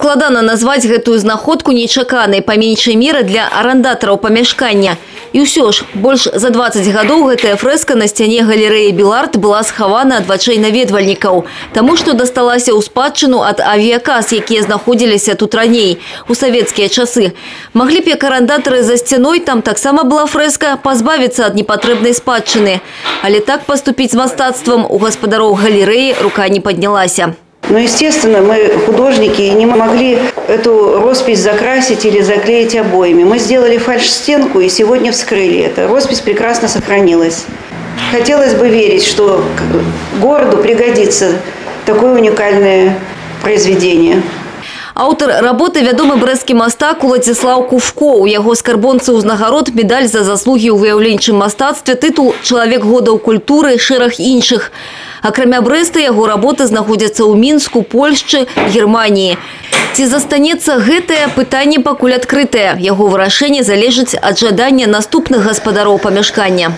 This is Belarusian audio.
Складана назваць гэтую знаходку нечаканай, па меншай меры для арандатараў памяшкання. І ўсё ж, больш за 20 гадоў гэтая фрэска на сцяне галерэі Беларт была схавана ад вачэй наведвальнікаў, таму што дасталася ў спадчыну ад авіяказ, якія знаходзіліся тут раней, у савецкія часы. Маглі б як арандатары за сцяной, там таксама была фрэска, пазбавіцца ад непатрэбнай спадчыны. Але так поступить с мастацтвом у гаспадароў галереи рука не поднялася. Но, естественно, мы, художники, не могли эту роспись закрасить или заклеить обоями. Мы сделали фальш-стенку и сегодня вскрыли это. Роспись прекрасно сохранилась. Хотелось бы верить, что городу пригодится такое уникальное произведение. Аўтар работы вядомы брэсцкі мастак Уладзіслаў Кувко. У яго скарбонцы ўзнагарод медаль за заслугі ў выяўленчым мастацтве, тытул «Чалавек года ў культуры», шэраг іншых. Акрамя Брэста яго работы знаходзяцца ў Мінску, Польшчы, Германіі. Ці застанецца гэтае пытанне пакуль адкрытае. Яго вырашэнне залежыць ад жадання наступных гаспадароў памяшкання.